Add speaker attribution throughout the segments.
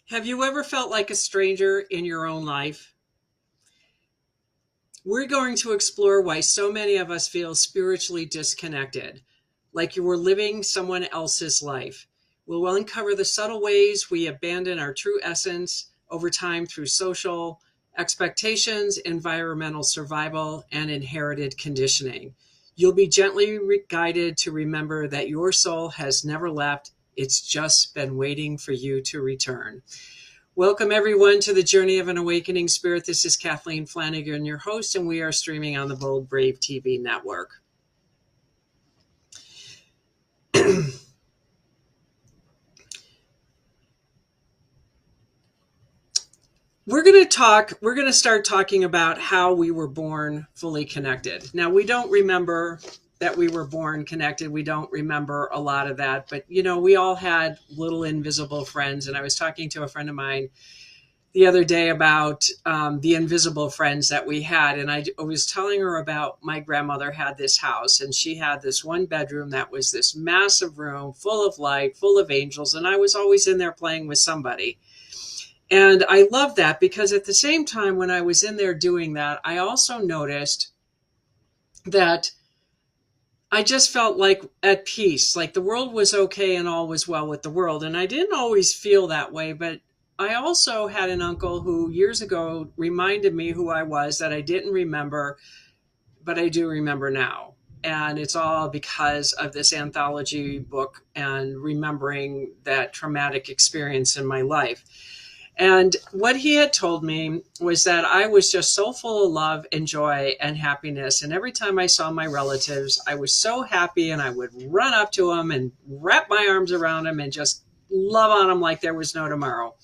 Speaker 1: Have you ever felt like a stranger in your own life? We're going to explore why so many of us feel spiritually disconnected, like you were living someone else's life. We'll uncover the subtle ways we abandon our true essence over time through social expectations, environmental survival, and inherited conditioning. You'll be gently guided to remember that your soul has never left. It's just been waiting for you to return. Welcome, everyone, to the Journey of an Awakening Spirit. This is Kathleen Flanagan, your host, and we are streaming on the Bold Brave TV network. We're going to start talking about how we were born fully connected. Now, we don't remember that we were born connected. We don't remember a lot of that, but we all had little invisible friends. And I was talking to a friend of mine the other day about the invisible friends that we had. And I was telling her about my grandmother had this house, and she had this one bedroom that was this massive room full of light, full of angels. And I was always in there playing with somebody. And I loved that because at the same time, when I was in there doing that, I also noticed that I just felt like at peace, like the world was okay and all was well with the world. And I didn't always feel that way, but I also had an uncle who years ago reminded me who I was that I didn't remember, but I do remember now. And it's all because of this anthology book and remembering that traumatic experience in my life. And what he had told me was that I was just so full of love and joy and happiness. And every time I saw my relatives, I was so happy, and I would run up to them and wrap my arms around them and just love on them like there was no tomorrow.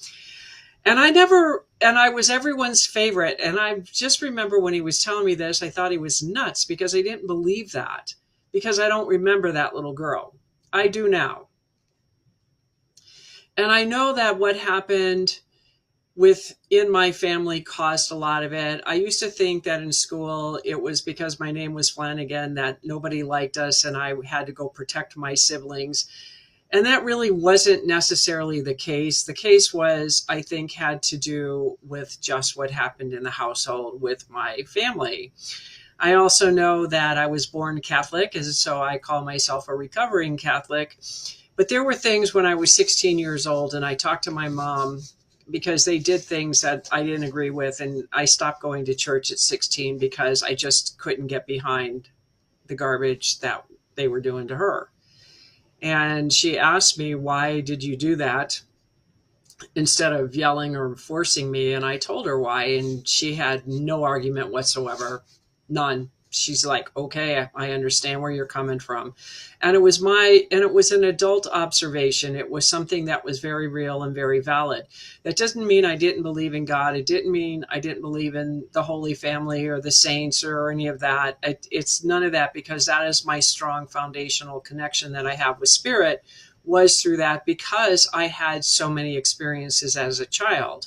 Speaker 1: And I was everyone's favorite. And I just remember when he was telling me this, I thought he was nuts because I didn't believe that, because I don't remember that little girl. I do now. And I know that what happened within my family caused a lot of it. I used to think that in school it was because my name was Flanagan that nobody liked us and I had to go protect my siblings. And that really wasn't necessarily the case. The case was, I think, had to do with just what happened in the household with my family. I also know that I was born Catholic, and so I call myself a recovering Catholic. But there were things when I was 16 years old and I talked to my mom because they did things that I didn't agree with. And I stopped going to church at 16 because I just couldn't get behind the garbage that they were doing to her. And she asked me, why did you do that? Instead of yelling or forcing me. And I told her why. And she had no argument whatsoever. None. She's like, okay, I understand where you're coming from. And it was an adult observation. It was something that was very real and very valid. That doesn't mean I didn't believe in God. It didn't mean I didn't believe in the Holy Family or the saints or any of that. It's none of that, because that is my strong foundational connection that I have with spirit, was through that because I had so many experiences as a child.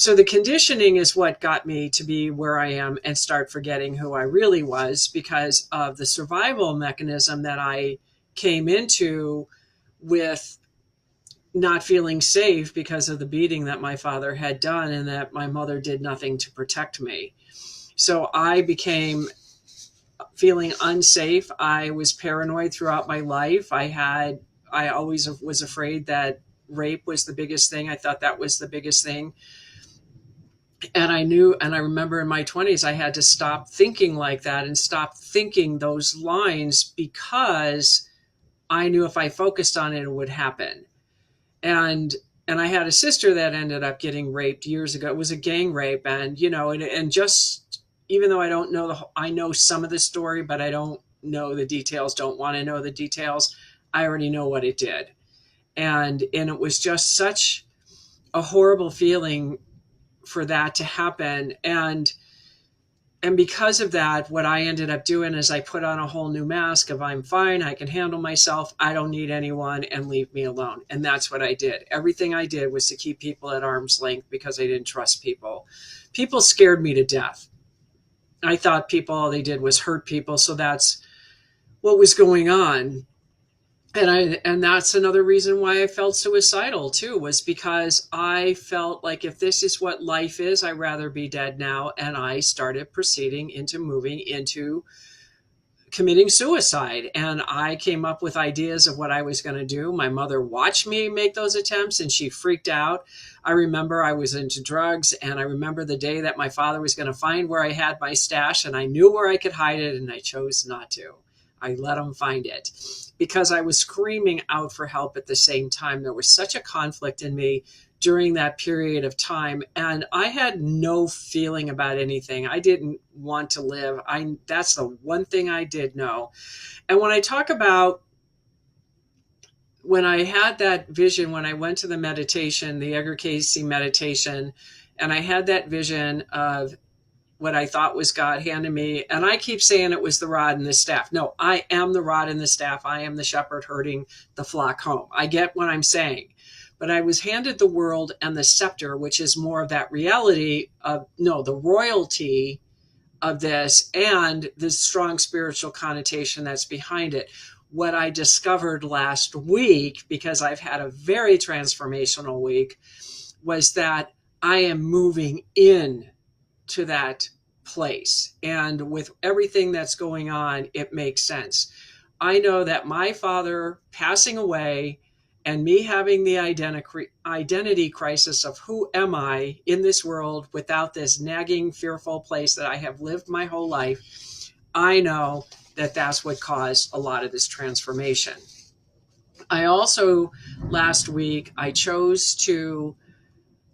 Speaker 1: So the conditioning is what got me to be where I am and start forgetting who I really was, because of the survival mechanism that I came into with not feeling safe because of the beating that my father had done and that my mother did nothing to protect me. So I became feeling unsafe. I was paranoid throughout my life. I always was afraid that rape was the biggest thing. I thought that was the biggest thing. And I remember in my 20s, I had to stop thinking like that and stop thinking those lines, because I knew if I focused on it, it would happen. And I had a sister that ended up getting raped years ago. It was a gang rape. And, and just, even though I don't know I know some of the story, but I don't know the details, don't want to know the details. I already know what it did. And it was just such a horrible feeling for that to happen. And because of that, what I ended up doing is I put on a whole new mask of, I'm fine, I can handle myself, I don't need anyone, and leave me alone. And that's what I did. Everything I did was to keep people at arm's length because I didn't trust people. People scared me to death. I thought people, all they did was hurt people. So that's what was going on. And that's another reason why I felt suicidal too, was because I felt like if this is what life is, I'd rather be dead now. And I started proceeding into moving into committing suicide. And I came up with ideas of what I was going to do. My mother watched me make those attempts and she freaked out. I remember I was into drugs, and I remember the day that my father was going to find where I had my stash, and I knew where I could hide it, and I chose not to. I let him find it because I was screaming out for help at the same time. There was such a conflict in me during that period of time, and I had no feeling about anything. I didn't want to live. That's the one thing I did know. And when I talk about when I had that vision, when I went to the meditation, the Edgar Cayce meditation, and I had that vision of what I thought was God handed me. And I keep saying it was the rod and the staff. No, I am the rod and the staff. I am the shepherd herding the flock home. I get what I'm saying. But I was handed the world and the scepter, which is more of that reality of, no, the royalty of this and the strong spiritual connotation that's behind it. What I discovered last week, because I've had a very transformational week, was that I am moving in to that place. And with everything that's going on, it makes sense. I know that my father passing away and me having the identity crisis of who am I in this world without this nagging, fearful place that I have lived my whole life, I know that that's what caused a lot of this transformation. I also, last week, I chose to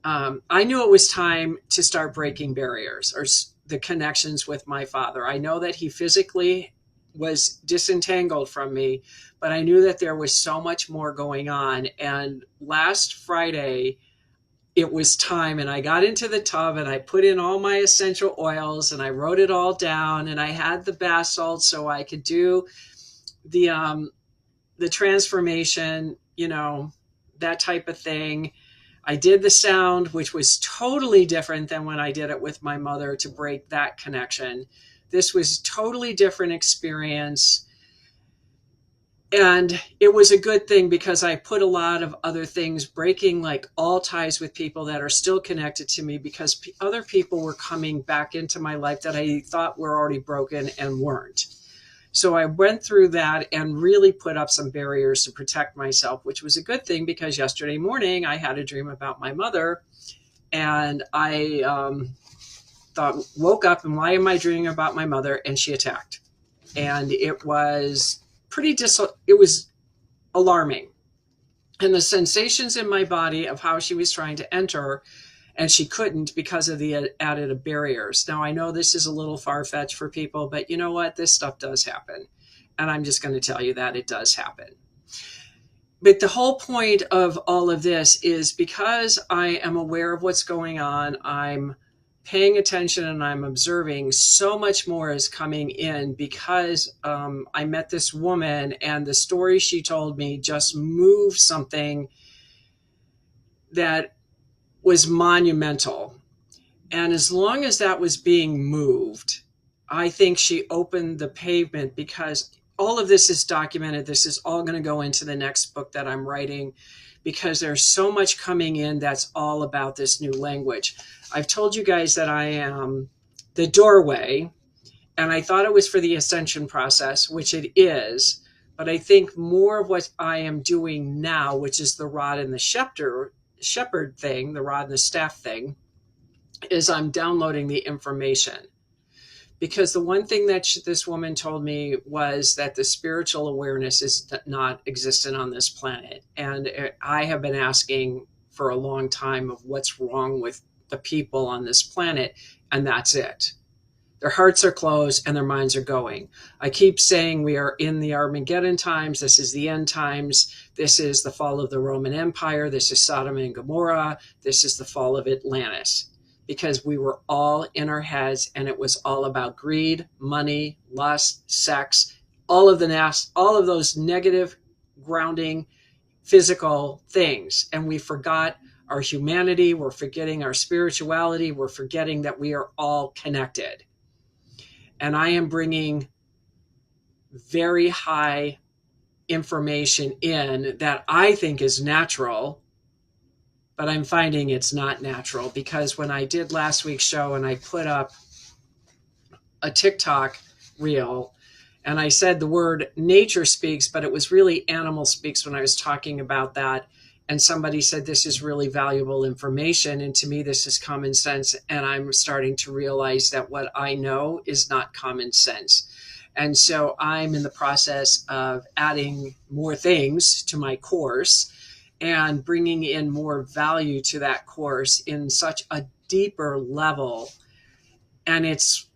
Speaker 1: I knew it was time to start breaking barriers or the connections with my father. I know that he physically was disentangled from me, but I knew that there was so much more going on. And last Friday, it was time, and I got into the tub and I put in all my essential oils and I wrote it all down, and I had the bath salts so I could do the transformation, that type of thing. I did the sound, which was totally different than when I did it with my mother to break that connection. This was totally different experience. And it was a good thing because I put a lot of other things, breaking like all ties with people that are still connected to me, because other people were coming back into my life that I thought were already broken and weren't. So I went through that and really put up some barriers to protect myself, which was a good thing because yesterday morning I had a dream about my mother, and I woke up and why am I dreaming about my mother? And she attacked. And it was it was alarming. And the sensations in my body of how she was trying to enter, and she couldn't because of the added barriers. Now, I know this is a little far-fetched for people, but you know what? This stuff does happen. And I'm just going to tell you that it does happen. But the whole point of all of this is because I am aware of what's going on, I'm paying attention and I'm observing, so much more is coming in because I met this woman and the story she told me just moved something that was monumental. And as long as that was being moved, I think she opened the pavement, because all of this is documented. This is all going to go into the next book that I'm writing, because there's so much coming in that's all about this new language. I've told you guys that I am the doorway, and I thought it was for the ascension process, which it is. But I think more of what I am doing now, which is the rod and the shepherd thing, the rod and the staff thing, is I'm downloading the information. Because the one thing that this woman told me was that the spiritual awareness is not existent on this planet. And I have been asking for a long time of what's wrong with the people on this planet, and that's it. Their hearts are closed and their minds are going. I keep saying we are in the Armageddon times. This is the end times. This is the fall of the Roman Empire. This is Sodom and Gomorrah. This is the fall of Atlantis. Because we were all in our heads, and it was all about greed, money, lust, sex, all of those negative grounding physical things. And we forgot our humanity. We're forgetting our spirituality. We're forgetting that we are all connected. And I am bringing very high information in that I think is natural, but I'm finding it's not natural, because when I did last week's show and I put up a TikTok reel and I said the word nature speaks, but it was really animal speaks when I was talking about that. And somebody said, this is really valuable information. And to me, this is common sense. And I'm starting to realize that what I know is not common sense. And so I'm in the process of adding more things to my course and bringing in more value to that course in such a deeper level. And it's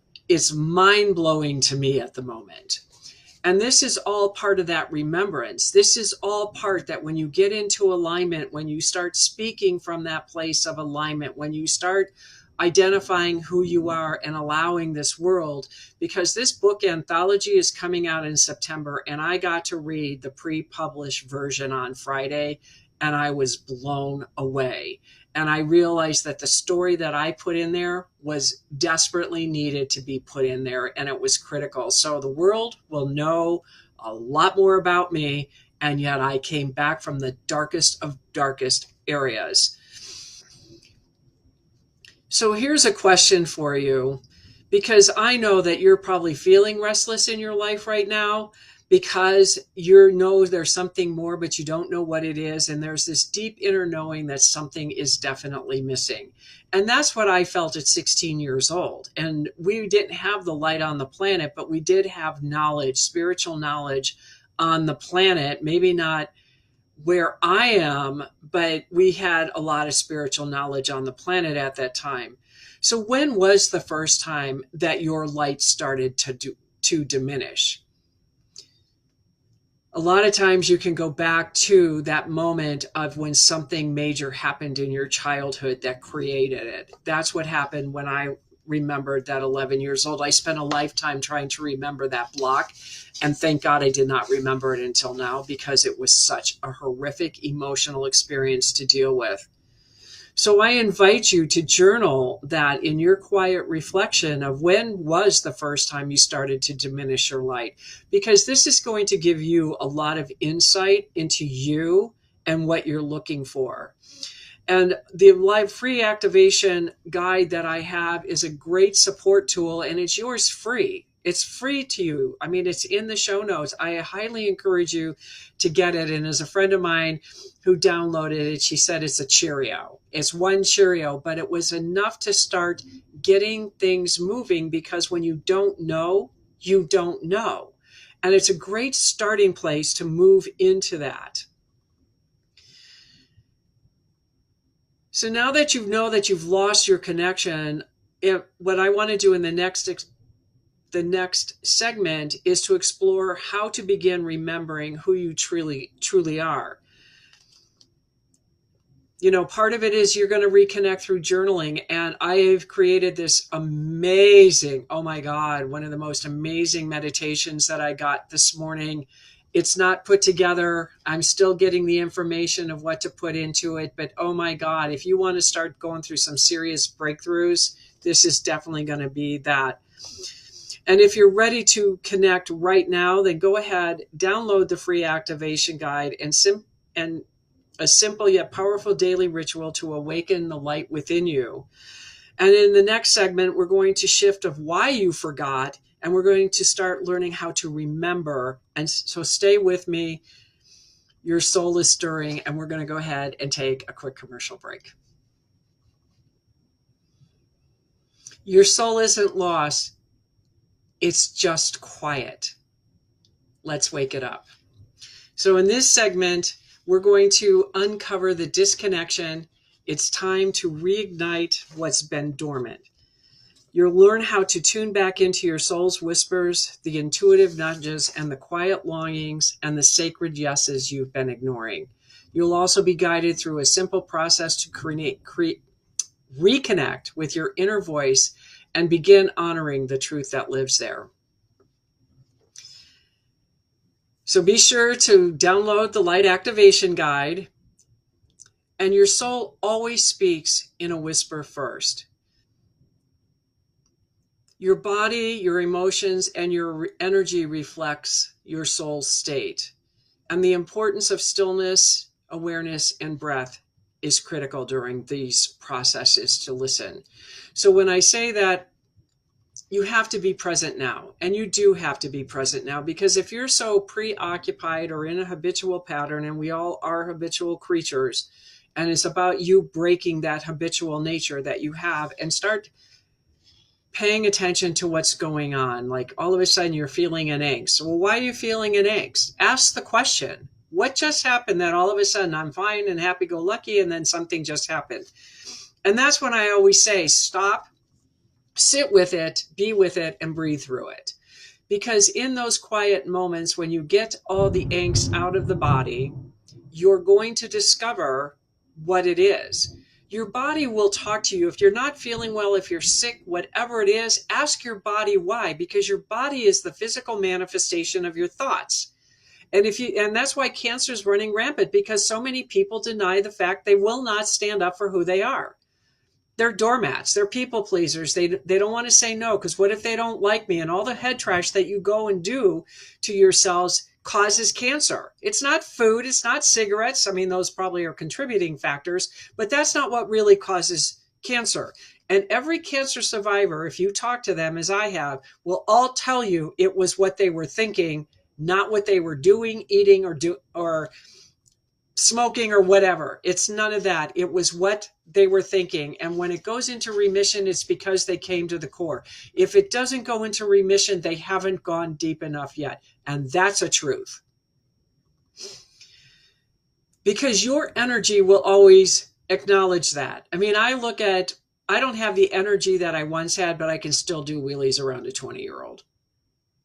Speaker 1: mind-blowing to me at the moment. And this is all part of that remembrance. This is all part that when you get into alignment, when you start speaking from that place of alignment, when you start identifying who you are and allowing this world, because this book anthology is coming out in September, and I got to read the pre-published version on Friday, and I was blown away. And I realized that the story that I put in there was desperately needed to be put in there, and it was critical. So the world will know a lot more about me, and yet I came back from the darkest of darkest areas. So here's a question for you, because I know that you're probably feeling restless in your life right now, because you know there's something more, but you don't know what it is. And there's this deep inner knowing that something is definitely missing. And that's what I felt at 16 years old. And we didn't have the light on the planet, but we did have knowledge, spiritual knowledge on the planet. Maybe not where I am, but we had a lot of spiritual knowledge on the planet at that time. So when was the first time that your light started to diminish? A lot of times you can go back to that moment of when something major happened in your childhood that created it. That's what happened when I remembered that 11 years old. I spent a lifetime trying to remember that block. And thank God I did not remember it until now, because it was such a horrific emotional experience to deal with. So I invite you to journal that in your quiet reflection of when was the first time you started to diminish your light, because this is going to give you a lot of insight into you and what you're looking for. And the live free activation guide that I have is a great support tool, and it's yours free. It's free to you. I mean, it's in the show notes. I highly encourage you to get it. And as a friend of mine who downloaded it, she said it's a Cheerio. It's one Cheerio, but it was enough to start getting things moving, because when you don't know, you don't know. And it's a great starting place to move into that. So now that you know that you've lost your connection, what I want to do in the next segment is to explore how to begin remembering who you truly are. You know, part of it is you're going to reconnect through journaling. And I've created this amazing, oh my God, one of the most amazing meditations that I got this morning. It's not put together. I'm still getting the information of what to put into it. But oh my God, if you want to start going through some serious breakthroughs, this is definitely going to be that. And if you're ready to connect right now, then go ahead, download the free activation guide and a simple yet powerful daily ritual to awaken the light within you. And in the next segment, we're going to shift of why you forgot, and we're going to start learning how to remember. And so stay with me. Your soul is stirring, and we're going to go ahead and take a quick commercial break. Your soul isn't lost. It's just quiet. Let's wake it up. So in this segment, we're going to uncover the disconnection. It's time to reignite what's been dormant. You'll learn how to tune back into your soul's whispers, the intuitive nudges, and the quiet longings, and the sacred yeses you've been ignoring. You'll also be guided through a simple process to reconnect with your inner voice and begin honoring the truth that lives there. So be sure to download the Light Activation Guide. And your soul always speaks in a whisper first. Your body, your emotions, and your energy reflects your soul's state. And the importance of stillness, awareness, and breath is critical during these processes to listen. So when I say that you have to be present now, and you do have to be present now, because if you're so preoccupied or in a habitual pattern, and we all are habitual creatures, and it's about you breaking that habitual nature that you have and start paying attention to what's going on. Like all of a sudden you're feeling an angst. Well, why are you feeling an angst? Ask the question. What just happened that all of a sudden I'm fine and happy-go-lucky, and then something just happened? And that's when I always say, stop, sit with it, be with it, and breathe through it. Because in those quiet moments, when you get all the angst out of the body, you're going to discover what it is. Your body will talk to you. If you're not feeling well, if you're sick, whatever it is, ask your body why, because your body is the physical manifestation of your thoughts. And that's why cancer is running rampant, because so many people deny the fact they will not stand up for who they are. They're doormats. They're people pleasers. They don't want to say no, because what if they don't like me? And all the head trash that you go and do to yourselves causes cancer. It's not food. It's not cigarettes. I mean, those probably are contributing factors, but that's not what really causes cancer. And every cancer survivor, if you talk to them, as I have, will all tell you it was what they were thinking, not what they were doing, eating, or smoking or whatever. It's none of that. It was what they were thinking. And when it goes into remission, it's because they came to the core. If it doesn't go into remission, they haven't gone deep enough yet. And that's a truth. Because your energy will always acknowledge that. I mean, I don't have the energy that I once had, but I can still do wheelies around a 20-year-old.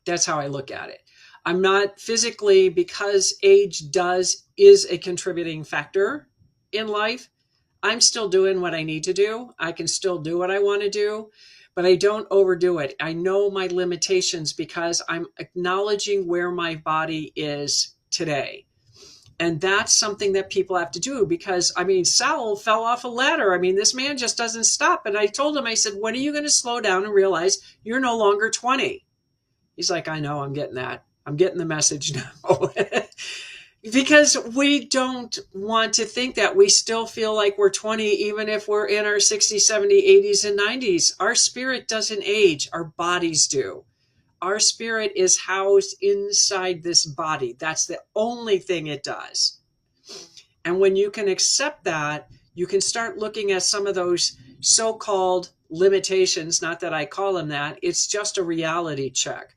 Speaker 1: That's how I look at it. I'm not physically, because age is a contributing factor in life. I'm still doing what I need to do. I can still do what I want to do, but I don't overdo it. I know my limitations because I'm acknowledging where my body is today. And that's something that people have to do, because, I mean, Saul fell off a ladder. I mean, this man just doesn't stop. And I told him, I said, when are you going to slow down and realize you're no longer 20? He's like, I know, I'm getting that. I'm getting the message now. Because we don't want to think that. We still feel like we're 20, even if we're in our 60s, 70s, 80s, and 90s. Our spirit doesn't age. Our bodies do. Our spirit is housed inside this body. That's the only thing it does. And when you can accept that, you can start looking at some of those so-called limitations. Not that I call them that. It's just a reality check.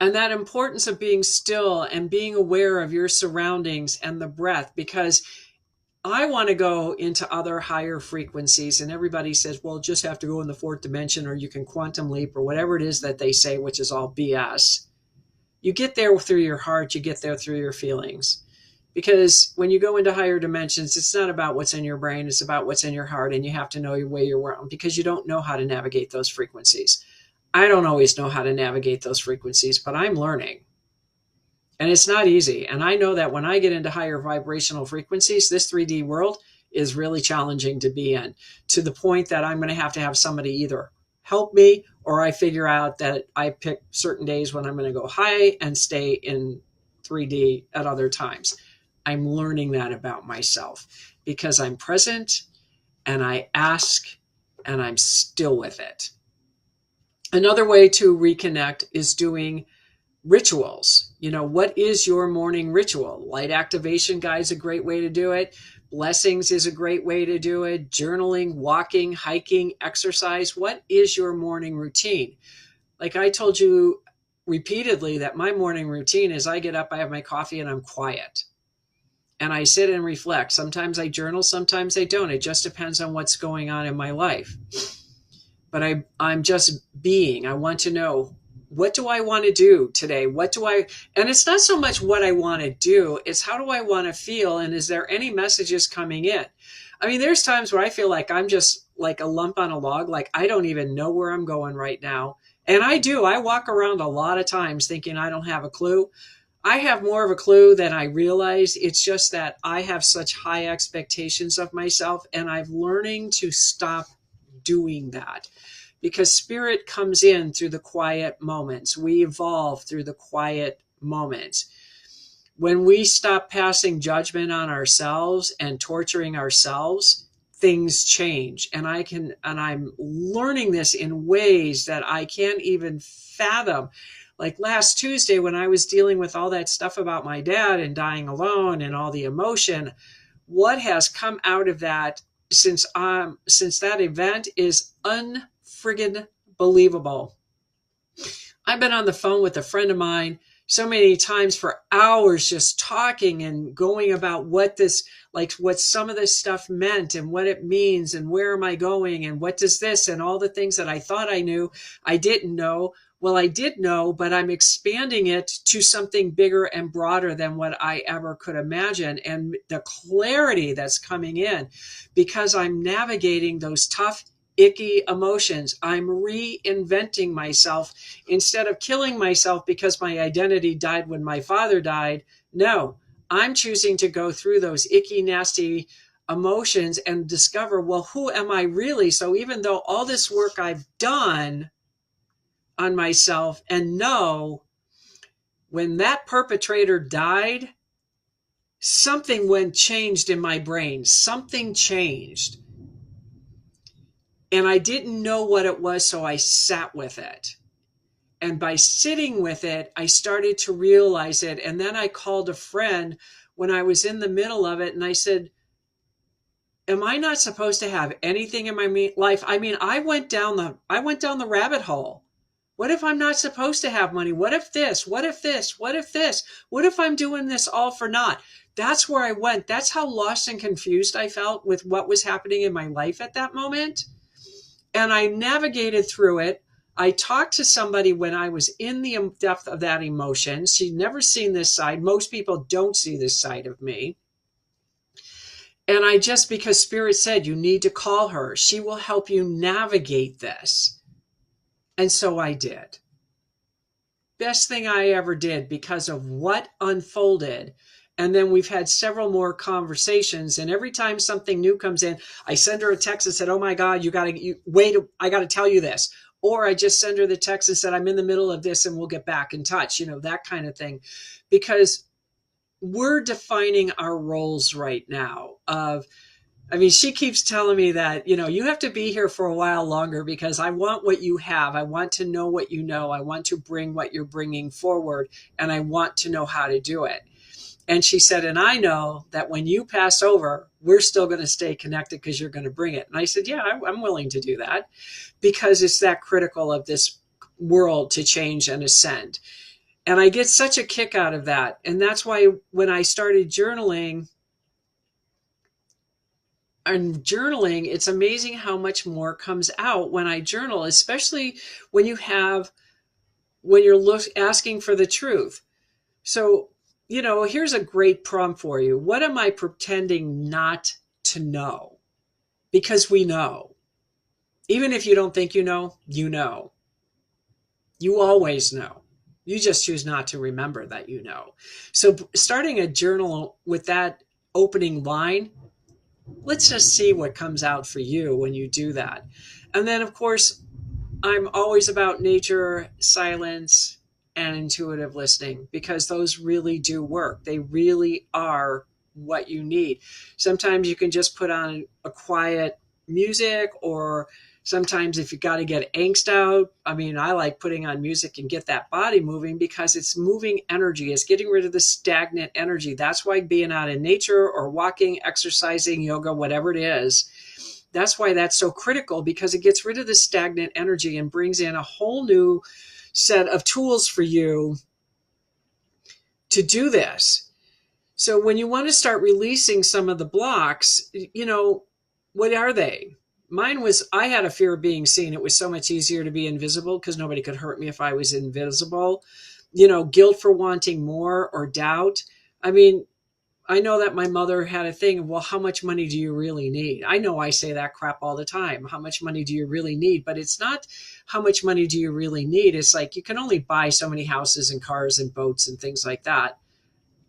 Speaker 1: And that importance of being still and being aware of your surroundings and the breath, because I want to go into other higher frequencies. And everybody says, well, just have to go in the fourth dimension, or you can quantum leap, or whatever it is that they say, which is all BS. You get there through your heart. You get there through your feelings. Because when you go into higher dimensions, it's not about what's in your brain. It's about what's in your heart. And you have to know your way around, because you don't know how to navigate those frequencies. I don't always know how to navigate those frequencies, but I'm learning. And it's not easy. And I know that when I get into higher vibrational frequencies, this 3D world is really challenging to be in, to the point that I'm going to have somebody either help me, or I figure out that I pick certain days when I'm going to go high and stay in 3D at other times. I'm learning that about myself, because I'm present and I ask and I'm still with it. Another way to reconnect is doing rituals. You know, what is your morning ritual? Light activation guide is a great way to do it. Blessings is a great way to do it. Journaling, walking, hiking, exercise. What is your morning routine? Like I told you repeatedly, that my morning routine is I get up, I have my coffee, and I'm quiet. And I sit and reflect. Sometimes I journal, sometimes I don't. It just depends on what's going on in my life. But I'm just being. I want to know, what do I want to do today? And it's not so much what I want to do, it's how do I want to feel? And is there any messages coming in? I mean, there's times where I feel like I'm just like a lump on a log, like I don't even know where I'm going right now. And I walk around a lot of times thinking I don't have a clue. I have more of a clue than I realize. It's just that I have such high expectations of myself, and I'm learning to stop doing that, because spirit comes in through the quiet moments. We evolve through the quiet moments. When we stop passing judgment on ourselves and torturing ourselves, things change. And I'm learning this in ways that I can't even fathom. Like last Tuesday, when I was dealing with all that stuff about my dad and dying alone and all the emotion, what has come out of that since that event is unfriggin' believable. I've been on the phone with a friend of mine so many times for hours, just talking and going about what some of this stuff meant and what it means and where am I going and what does this and all the things that I thought I knew, I didn't know. Well, I did know, but I'm expanding it to something bigger and broader than what I ever could imagine. And the clarity that's coming in because I'm navigating those tough, icky emotions. I'm reinventing myself instead of killing myself because my identity died when my father died. No, I'm choosing to go through those icky, nasty emotions and discover, well, who am I really? So even though all this work I've done on myself and know when that perpetrator died, something changed in my brain. Something changed. And I didn't know what it was, so I sat with it. And by sitting with it, I started to realize it. And then I called a friend when I was in the middle of it. And I said, am I not supposed to have anything in my life? I mean, I went down the rabbit hole. What if I'm not supposed to have money? What if this? What if this? What if this? What if I'm doing this all for naught? That's where I went. That's how lost and confused I felt with what was happening in my life at that moment. And I navigated through it. I talked to somebody when I was in the depth of that emotion. She'd never seen this side. Most people don't see this side of me. And because Spirit said, you need to call her. She will help you navigate this. And so I did. Best thing I ever did because of what unfolded. And then we've had several more conversations. And every time something new comes in, I send her a text and said, oh my God, wait, I got to tell you this. Or I just send her the text and said, I'm in the middle of this and we'll get back in touch, that kind of thing. Because we're defining our roles right now she keeps telling me that, you have to be here for a while longer because I want what you have. I want to know what you know. I want to bring what you're bringing forward and I want to know how to do it. And she said, and I know that when you pass over, we're still going to stay connected because you're going to bring it. And I said, yeah, I'm willing to do that because it's that critical of this world to change and ascend. And I get such a kick out of that. And that's why when I started journaling, it's amazing how much more comes out when I journal, especially when you're asking for the truth. So, here's a great prompt for you. What am I pretending not to know? Because we know. Even if you don't think you know, you know. You always know. You just choose not to remember that you know. So starting a journal with that opening line, let's just see what comes out for you when you do that. And then, of course, I'm always about nature, silence, and intuitive listening because those really do work. They really are what you need. Sometimes you can just put on a quiet music, or sometimes if you got to get angst out, I like putting on music and get that body moving because it's moving energy. It's getting rid of the stagnant energy. That's why being out in nature or walking, exercising, yoga, whatever it is, that's why that's so critical because it gets rid of the stagnant energy and brings in a whole new set of tools for you to do this. So when you want to start releasing some of the blocks, what are they? Mine was, I had a fear of being seen. It was so much easier to be invisible because nobody could hurt me if I was invisible. Guilt for wanting more or doubt. I know that my mother had a thing, well, how much money do you really need? I know I say that crap all the time. How much money do you really need? But it's not how much money do you really need. It's like you can only buy so many houses and cars and boats and things like that.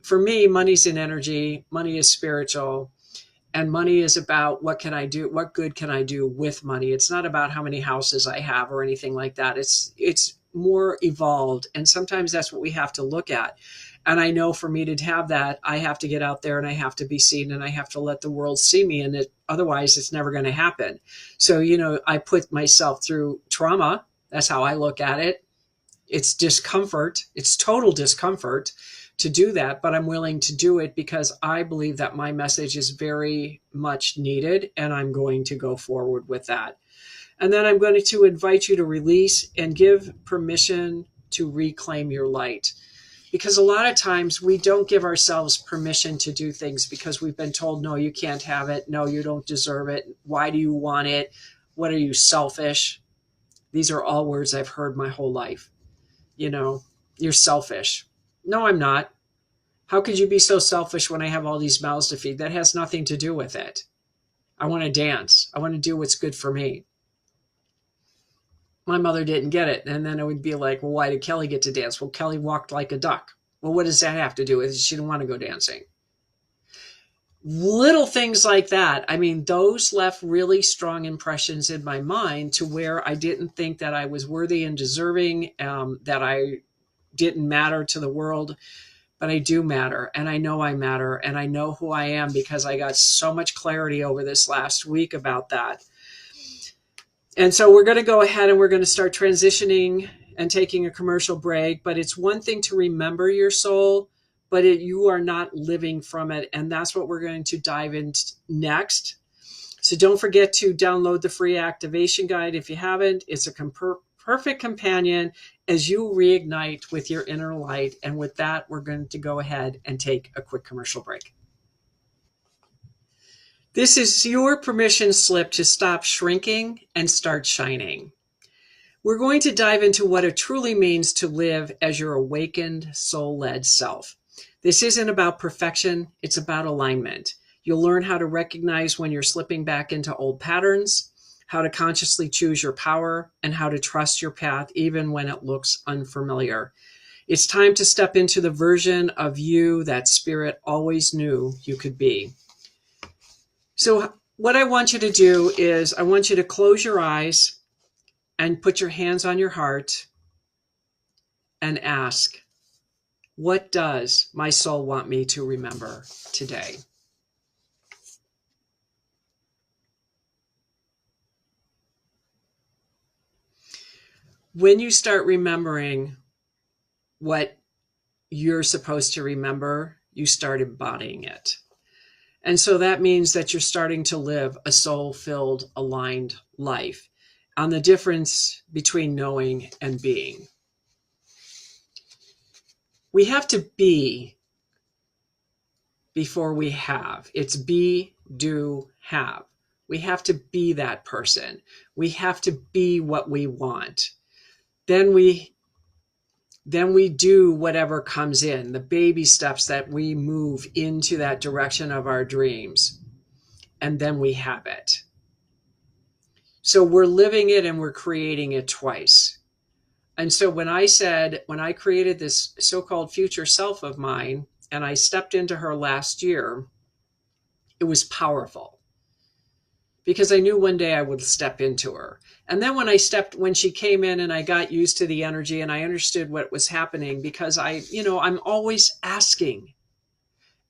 Speaker 1: For me, money's an energy. Money is spiritual. And money is about what can I do? What good can I do with money? It's not about how many houses I have or anything like that. It's more evolved. And sometimes that's what we have to look at. And I know for me to have that, I have to get out there and I have to be seen and I have to let the world see me. And otherwise, it's never going to happen. So, I put myself through trauma. That's how I look at it. It's discomfort. It's total discomfort to do that, but I'm willing to do it because I believe that my message is very much needed, and I'm going to go forward with that. And then I'm going to invite you to release and give permission to reclaim your light. Because a lot of times we don't give ourselves permission to do things because we've been told, no, you can't have it. No, you don't deserve it. Why do you want it? What are you, selfish? These are all words I've heard my whole life. You're selfish. No, I'm not. How could you be so selfish when I have all these mouths to feed? That has nothing to do with it. I want to dance. I want to do what's good for me. My mother didn't get it. And then it would be like, well, why did Kelly get to dance? Well, Kelly walked like a duck. Well, what does that have to do with it? She didn't want to go dancing. Little things like that. I mean, those left really strong impressions in my mind to where I didn't think that I was worthy and deserving, that I didn't matter to the world. But I do matter, and I know I matter, and I know who I am because I got so much clarity over this last week about that. And so we're going to go ahead and we're going to start transitioning and taking a commercial break. But it's one thing to remember your soul, but you are not living from it. And that's what we're going to dive into next. So don't forget to download the free activation guide if you haven't. It's a perfect companion as you reignite with your inner light. And with that, we're going to go ahead and take a quick commercial break. This is your permission slip to stop shrinking and start shining. We're going to dive into what it truly means to live as your awakened, soul-led self. This isn't about perfection, it's about alignment. You'll learn how to recognize when you're slipping back into old patterns, how to consciously choose your power, and how to trust your path even when it looks unfamiliar. It's time to step into the version of you that spirit always knew you could be. So what I want you to do is I want you to close your eyes and put your hands on your heart and ask, what does my soul want me to remember today? When you start remembering what you're supposed to remember, you start embodying it. And so that means that you're starting to live a soul-filled, aligned life. On the difference between knowing and being. We have to be before we have. It's be, do, have. We have to be that person. We have to be what we want. Then we do whatever comes in, the baby steps that we move into that direction of our dreams. And then we have it. So we're living it and we're creating it twice. And so when I created this so-called future self of mine, and I stepped into her last year, it was powerful. Because I knew one day I would step into her. And then when she came in and I got used to the energy and I understood what was happening, because I'm always asking.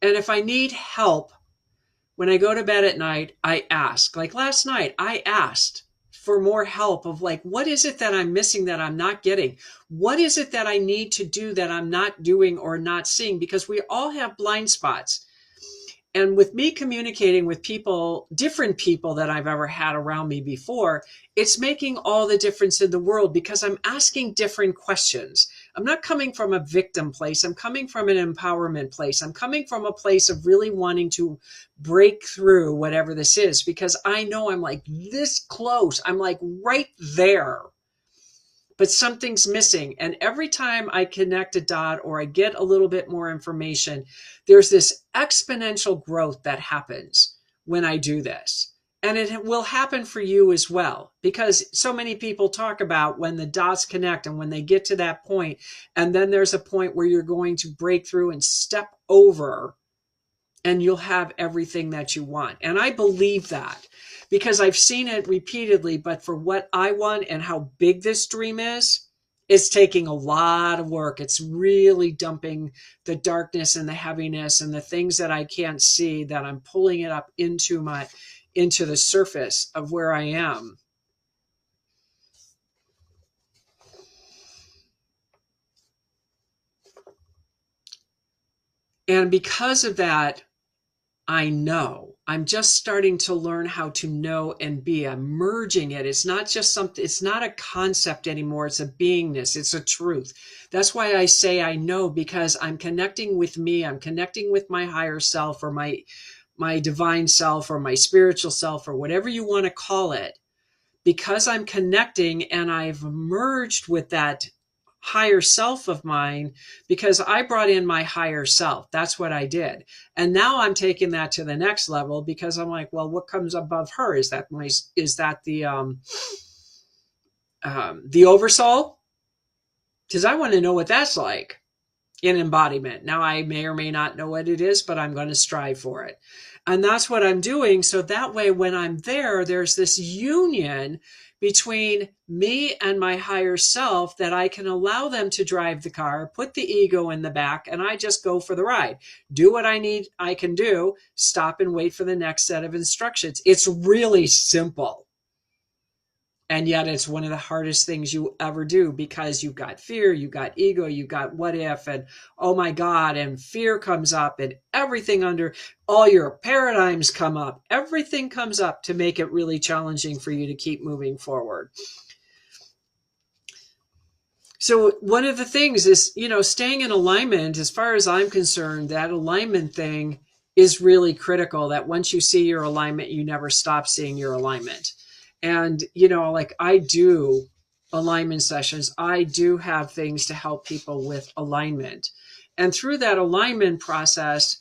Speaker 1: And if I need help, when I go to bed at night, I ask. Like last night, I asked for more help of like, what is it that I'm missing that I'm not getting? What is it that I need to do that I'm not doing or not seeing? Because we all have blind spots. And with me communicating with people, different people that I've ever had around me before, it's making all the difference in the world because I'm asking different questions. I'm not coming from a victim place. I'm coming from an empowerment place. I'm coming from a place of really wanting to break through whatever this is, because I know I'm like this close. I'm like right there. But something's missing. And every time I connect a dot or I get a little bit more information, there's this exponential growth that happens when I do this. And it will happen for you as well, because so many people talk about when the dots connect and when they get to that point, and then there's a point where you're going to break through and step over and you'll have everything that you want. And I believe that because I've seen it repeatedly, but for what I want and how big this dream is, It's taking a lot of work. It's really dumping the darkness and the heaviness and the things that I can't see, that I'm pulling it up into the surface of where I am. And because of that, I know. I'm just starting to learn how to know and be. I'm merging it. It's not just something, it's not a concept anymore. It's a beingness. It's a truth. That's why I say I know, because I'm connecting with me. I'm connecting with my higher self, or my divine self, or my spiritual self, or whatever you want to call it. Because I'm connecting and I've merged with that higher self of mine, because I brought in my higher self. That's what I did. And now I'm taking that to the next level, because I'm like, well, what comes above her? Is that the oversoul? Because I want to know what that's like in embodiment. Now, I may or may not know what it is, but I'm going to strive for it. And that's what I'm doing. So that way, when I'm there, there's this union between me and my higher self, that I can allow them to drive the car, put the ego in the back, and I just go for the ride. Do what I can do, stop and wait for the next set of instructions. It's really simple. And yet it's one of the hardest things you ever do, because you've got fear, you've got ego, you've got what if, and oh my God, and fear comes up, and everything under, all your paradigms come up. Everything comes up to make it really challenging for you to keep moving forward. So one of the things is, staying in alignment. As far as I'm concerned, that alignment thing is really critical, that once you see your alignment, you never stop seeing your alignment. And, like I do alignment sessions, I do have things to help people with alignment. And through that alignment process,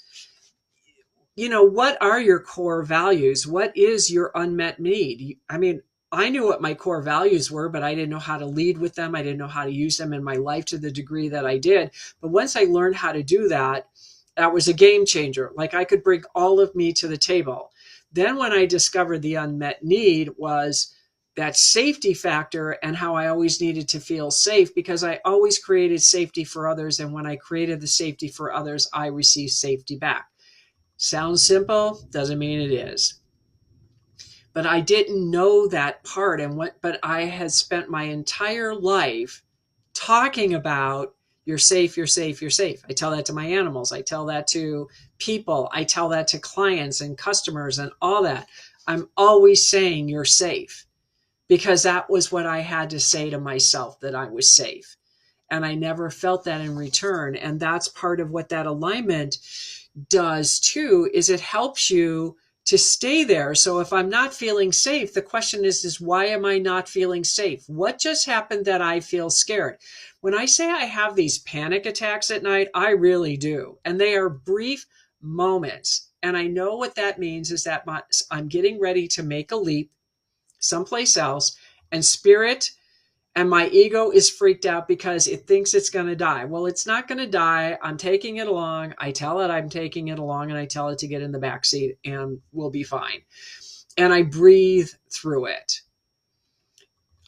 Speaker 1: what are your core values? What is your unmet need? I mean, I knew what my core values were, but I didn't know how to lead with them. I didn't know how to use them in my life to the degree that I did. But once I learned how to do that, that was a game changer. Like, I could bring all of me to the table. Then when I discovered the unmet need was that safety factor, and how I always needed to feel safe, because I always created safety for others. And when I created the safety for others, I received safety back. Sounds simple, doesn't mean it is. But I didn't know that part. But I had spent my entire life talking about, you're safe, you're safe, you're safe. I tell that to my animals. I tell that to people. I tell that to clients and customers and all that. I'm always saying you're safe, because that was what I had to say to myself, that I was safe. And I never felt that in return. And that's part of what that alignment does too, is it helps you to stay there. So if I'm not feeling safe, the question is why am I not feeling safe? What just happened that I feel scared? When I say I have these panic attacks at night, I really do. And they are brief moments. And I know what that means is that I'm getting ready to make a leap someplace else, and spirit and my ego is freaked out because it thinks it's going to die. Well, it's not going to die. I'm taking it along. I tell it I'm taking it along, and I tell it to get in the back seat, and we'll be fine. And I breathe through it.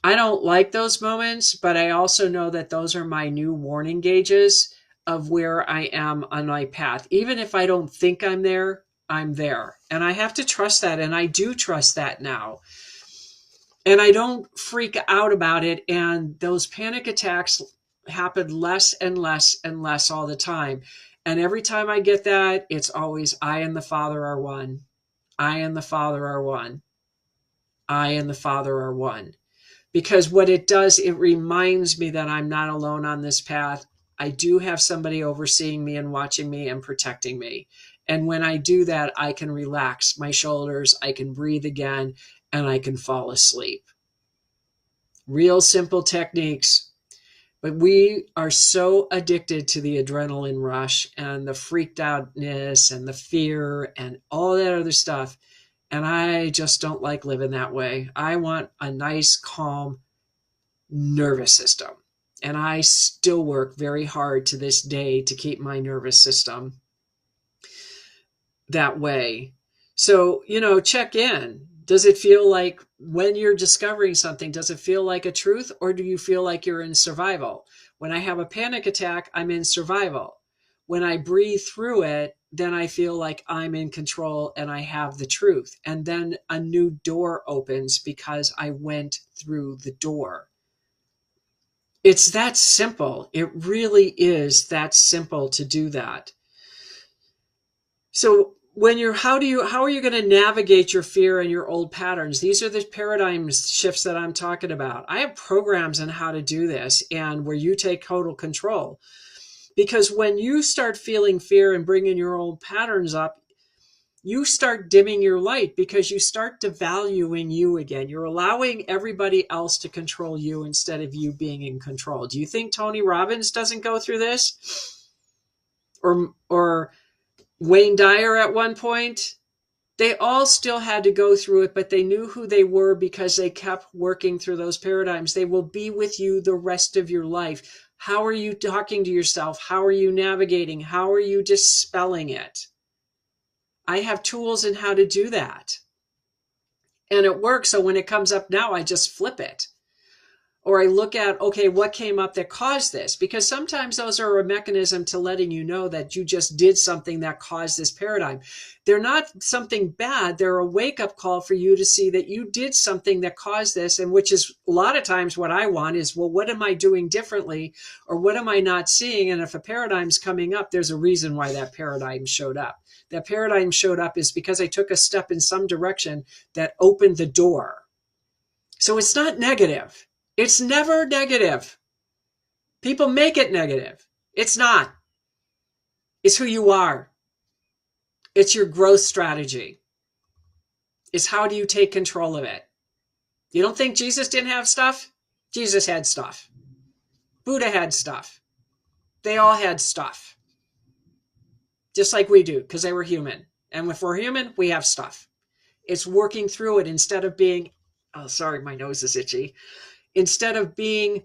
Speaker 1: I don't like those moments, but I also know that those are my new warning gauges of where I am on my path. Even if I don't think I'm there, I'm there. And I have to trust that. And I do trust that now. And I don't freak out about it. And those panic attacks happen less and less and less all the time. And every time I get that, it's always, I and the Father are one. I and the Father are one. I and the Father are one. Because what it does, it reminds me that I'm not alone on this path. I do have somebody overseeing me and watching me and protecting me. And when I do that, I can relax my shoulders, I can breathe again, and I can fall asleep. Real simple techniques. But we are so addicted to the adrenaline rush and the freaked outness and the fear and all that other stuff. And I just don't like living that way. I want a nice, calm nervous system. And I still work very hard to this day to keep my nervous system that way. So, check in. Does it feel like, when you're discovering something, does it feel like a truth, or do you feel like you're in survival? When I have a panic attack, I'm in survival. When I breathe through it, then I feel like I'm in control and I have the truth. And then a new door opens because I went through the door. It's that simple. It really is that simple to do that. So when you're, how are you going to navigate your fear and your old patterns? These are the paradigm shifts that I'm talking about. I have programs on how to do this, and where you take total control. Because when you start feeling fear and bringing your old patterns up, you start dimming your light, because you start devaluing you again. You're allowing everybody else to control you instead of you being in control. Do you think Tony Robbins doesn't go through this? Or Wayne Dyer at one point? They all still had to go through it, but they knew who they were because they kept working through those paradigms. They will be with you the rest of your life. How are you talking to yourself? How are you navigating? How are you dispelling it? I have tools in how to do that. And it works. So when it comes up now, I just flip it. Or I look at, okay, what came up that caused this? Because sometimes those are a mechanism to letting you know that you just did something that caused this paradigm. They're not something bad. They're a wake-up call for you to see that you did something that caused this, and which is a lot of times what I want is, well, what am I doing differently? Or what am I not seeing? And if a paradigm's coming up, there's a reason why that paradigm showed up. That paradigm showed up is because I took a step in some direction that opened the door. So it's not negative. It's never negative. People make it negative. It's not. It's who you are. It's your growth strategy. It's how do you take control of it. You don't think Jesus didn't have stuff? Jesus had stuff. Buddha had stuff. They all had stuff. Just like we do, because they were human. And if we're human, we have stuff. It's working through it instead of being, oh, sorry, my nose is itchy. Instead of being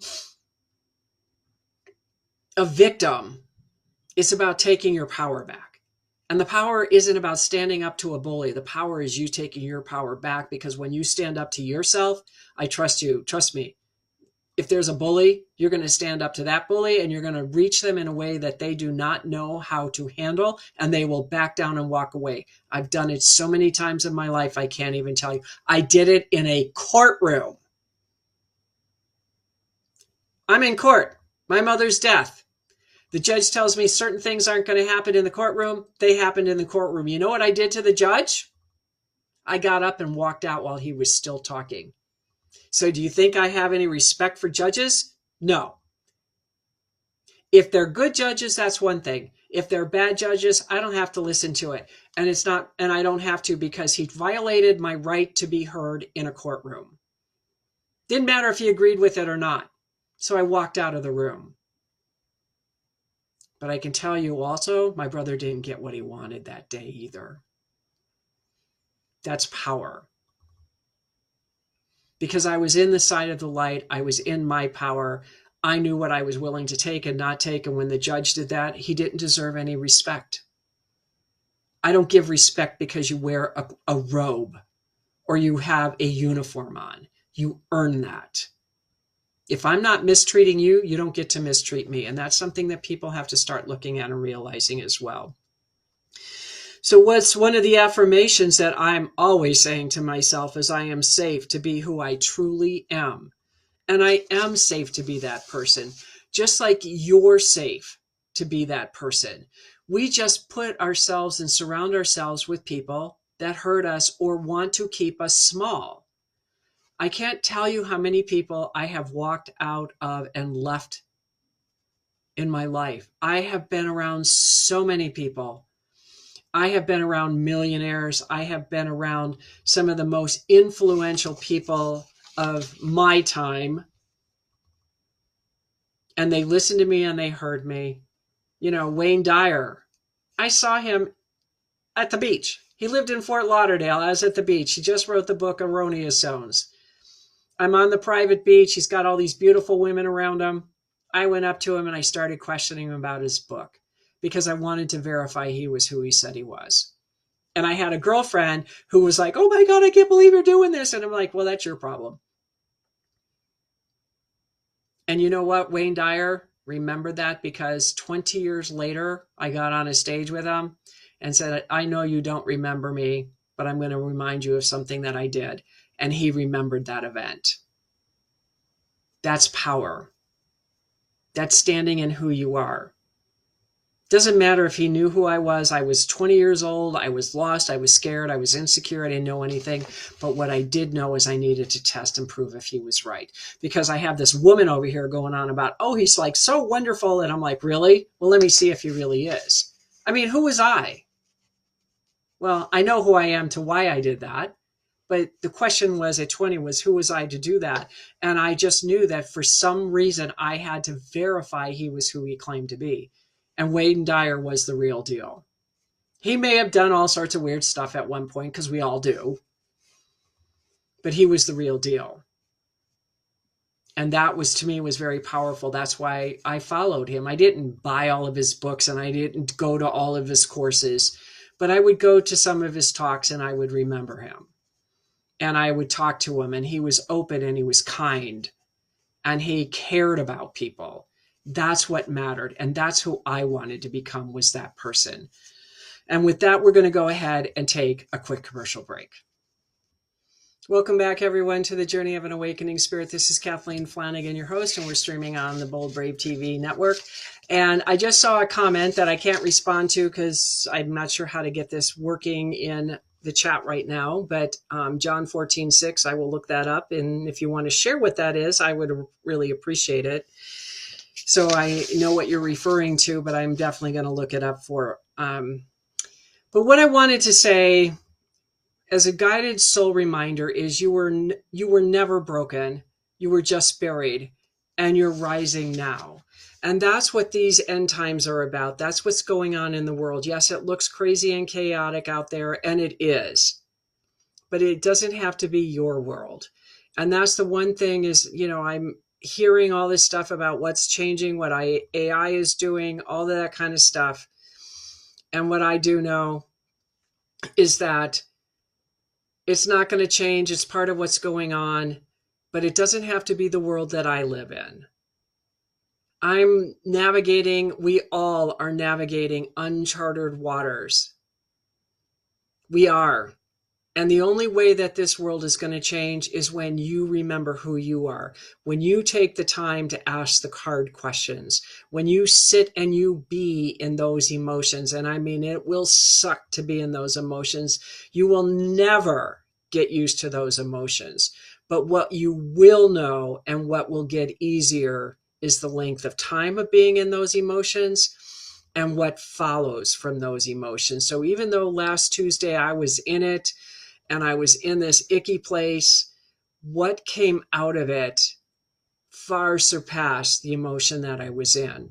Speaker 1: a victim, it's about taking your power back. And the power isn't about standing up to a bully. The power is you taking your power back, because when you stand up to yourself, I trust you. Trust me. If there's a bully, you're going to stand up to that bully, and you're going to reach them in a way that they do not know how to handle, and they will back down and walk away. I've done it so many times in my life, I can't even tell you. I did it in a courtroom. I'm in court. My mother's death. The judge tells me certain things aren't going to happen in the courtroom. They happened in the courtroom. You know what I did to the judge? I got up and walked out while he was still talking. So do you think I have any respect for judges? No. If they're good judges, that's one thing. If they're bad judges, I don't have to listen to it. And I don't have to, because he violated my right to be heard in a courtroom. Didn't matter if he agreed with it or not. So I walked out of the room. But I can tell you also, my brother didn't get what he wanted that day either. That's power. Because I was in the side of the light, I was in my power. I knew what I was willing to take and not take. And when the judge did that, he didn't deserve any respect. I don't give respect because you wear a robe or you have a uniform on. You earn that. If I'm not mistreating you, you don't get to mistreat me. And that's something that people have to start looking at and realizing as well. So what's one of the affirmations that I'm always saying to myself is I am safe to be who I truly am. And I am safe to be that person, just like you're safe to be that person. We just put ourselves and surround ourselves with people that hurt us or want to keep us small. I can't tell you how many people I have walked out of and left in my life. I have been around so many people. I have been around millionaires. I have been around some of the most influential people of my time. And they listened to me and they heard me. You know, Wayne Dyer. I saw him at the beach. He lived in Fort Lauderdale. I was at the beach. He just wrote the book Erroneous Zones. I'm on the private beach. He's got all these beautiful women around him. I went up to him and I started questioning him about his book because I wanted to verify he was who he said he was. And I had a girlfriend who was like, oh my God, I can't believe you're doing this. And I'm like, well, that's your problem. And you know what? Wayne Dyer remembered that, because 20 years later, I got on a stage with him and said, I know you don't remember me, but I'm going to remind you of something that I did. And he remembered that event. That's power. That's standing in who you are. Doesn't matter if he knew who I was. I was 20 years old. I was lost. I was scared. I was insecure. I didn't know anything. But what I did know is I needed to test and prove if he was right. Because I have this woman over here going on about, oh, he's like so wonderful. And I'm like, really? Well, let me see if he really is. I mean, who was I? Well, I know who I am to why I did that. But the question was at 20 was, who was I to do that? And I just knew that for some reason I had to verify he was who he claimed to be. And Wayne Dyer was the real deal. He may have done all sorts of weird stuff at one point, because we all do. But he was the real deal. And that was, to me, was very powerful. That's why I followed him. I didn't buy all of his books and I didn't go to all of his courses. But I would go to some of his talks and I would remember him. And I would talk to him, and he was open and he was kind and he cared about people. That's what mattered. And that's who I wanted to become, was that person. And with that, we're going to go ahead and take a quick commercial break. Welcome back, everyone, to the Journey of an Awakening Spirit. This is Kathleen Flanagan, your host, and we're streaming on the Bold Brave TV network. And I just saw a comment that I can't respond to because I'm not sure how to get this working in the chat right now, but John 14:6, I will look that up. And if you want to share what that is, I would really appreciate it. So I know what you're referring to, but I'm definitely going to look it up for. But what I wanted to say as a guided soul reminder is you were never broken. You were just buried, and you're rising now. And that's what these end times are about. That's what's going on in the world. Yes, it looks crazy and chaotic out there, and it is. But it doesn't have to be your world. And that's the one thing is, I'm hearing all this stuff about what's changing, what AI is doing, all that kind of stuff. And what I do know is that it's not going to change. It's part of what's going on, but it doesn't have to be the world that I live in. We all are navigating uncharted waters. We are. And the only way that this world is going to change is when you remember who you are, when you take the time to ask the hard questions, when you sit and you be in those emotions. And I mean, it will suck to be in those emotions. You will never get used to those emotions. But what you will know and what will get easier is the length of time of being in those emotions and what follows from those emotions. So even though last Tuesday I was in it, and I was in this icky place, what came out of it far surpassed the emotion that I was in.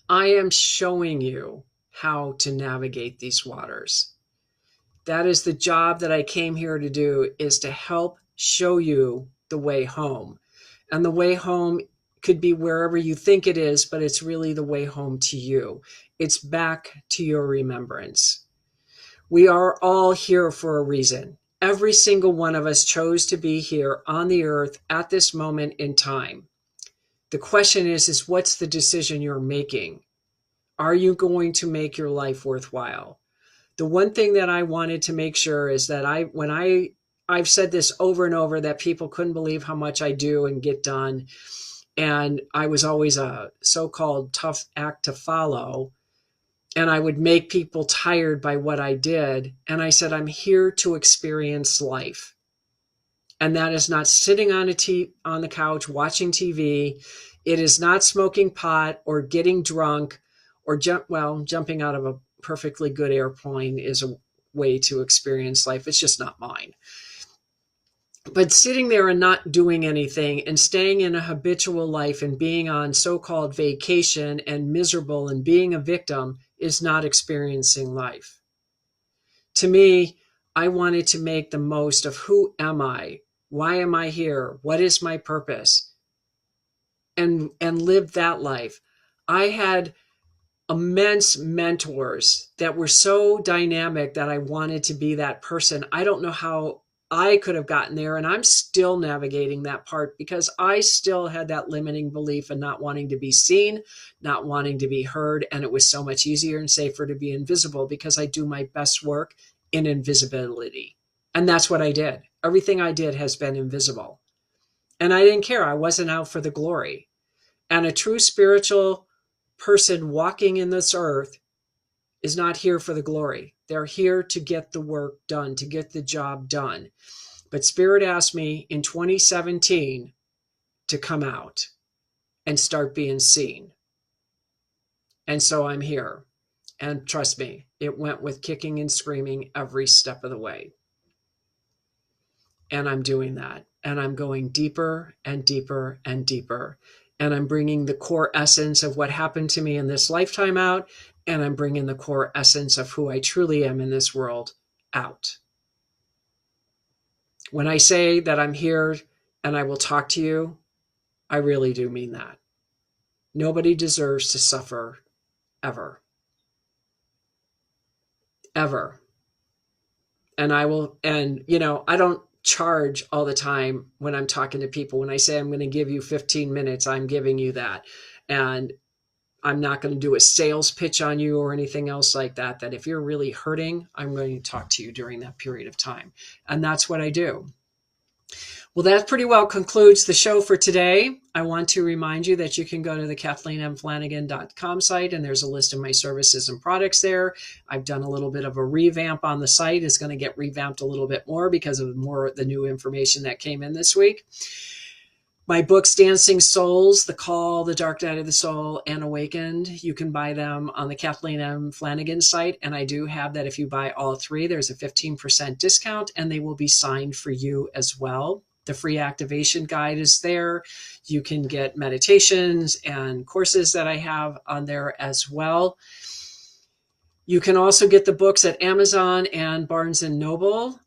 Speaker 1: I am showing you how to navigate these waters. That is the job that I came here to do, is to help show you the way home. And the way home could be wherever you think it is, but it's really the way home to you. It's back to your remembrance. We are all here for a reason. Every single one of us chose to be here on the earth at this moment in time. The question is what's the decision you're making? Are you going to make your life worthwhile? The one thing that I wanted to make sure is that I've said this over and over, that people couldn't believe how much I do and get done. And I was always a so-called tough act to follow. And I would make people tired by what I did. And I said, I'm here to experience life. And that is not sitting on the couch watching TV. It is not smoking pot or getting drunk or jumping out of a perfectly good airplane is a way to experience life. It's just not mine. But sitting there and not doing anything and staying in a habitual life and being on so-called vacation and miserable and being a victim is not experiencing life. To me, I wanted to make the most of who am I? Why am I here? What is my purpose? And live that life. I had immense mentors that were so dynamic that I wanted to be that person. I don't know how I could have gotten there, and I'm still navigating that part because I still had that limiting belief and not wanting to be seen, not wanting to be heard, and it was so much easier and safer to be invisible because I do my best work in invisibility. And that's what I did. Everything I did has been invisible. And I didn't care. I wasn't out for the glory. And a true spiritual person walking in this earth is not here for the glory. They're here to get the work done, to get the job done. But Spirit asked me in 2017 to come out and start being seen. And so I'm here. And trust me, it went with kicking and screaming every step of the way. And I'm doing that. And I'm going deeper and deeper and deeper. And I'm bringing the core essence of what happened to me in this lifetime out. And I'm bringing the core essence of who I truly am in this world out. When I say that I'm here and I will talk to you, I really do mean that. Nobody deserves to suffer ever. Ever. And I will, and I don't charge all the time when I'm talking to people. When I say I'm going to give you 15 minutes, I'm giving you that. And I'm not going to do a sales pitch on you or anything else like that. That if you're really hurting, I'm going to talk to you during that period of time. And that's what I do. Well, that pretty well concludes the show for today. I want to remind you that you can go to the KathleenMFlanagan.com site, and there's a list of my services and products there. I've done a little bit of a revamp on the site. It's going to get revamped a little bit more because of more of the new information that came in this week. My books, Dancing Souls, The Call, The Dark Night of the Soul, and Awakened, you can buy them on the Kathleen M. Flanagan site. And I do have that if you buy all three, there's a 15% discount, and they will be signed for you as well. The free activation guide is there. You can get meditations and courses that I have on there as well. You can also get the books at Amazon and Barnes & Noble.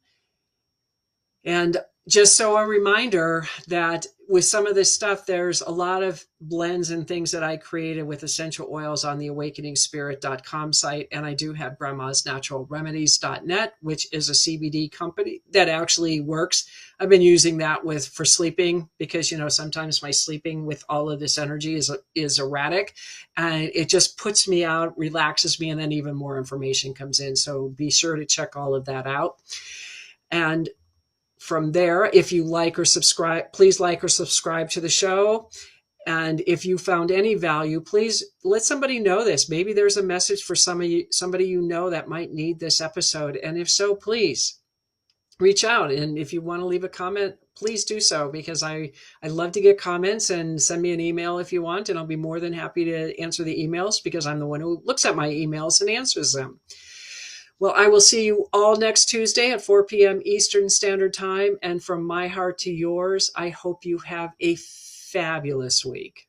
Speaker 1: And just so a reminder that with some of this stuff, there's a lot of blends and things that I created with essential oils on the awakeningspirit.com site. And I do have brahmasnaturalremedies.net, which is a CBD company that actually works. I've been using that for sleeping because, sometimes my sleeping with all of this energy is erratic, and it just puts me out, relaxes me, and then even more information comes in. So be sure to check all of that out. And from there, if you like or subscribe, please like or subscribe to the show. And if you found any value, please let somebody know this. Maybe there's a message for somebody that might need this episode. And if so, please reach out. And if you want to leave a comment, please do so, because I love to get comments, and send me an email if you want. And I'll be more than happy to answer the emails because I'm the one who looks at my emails and answers them. Well, I will see you all next Tuesday at 4 p.m. Eastern Standard Time. And from my heart to yours, I hope you have a fabulous week.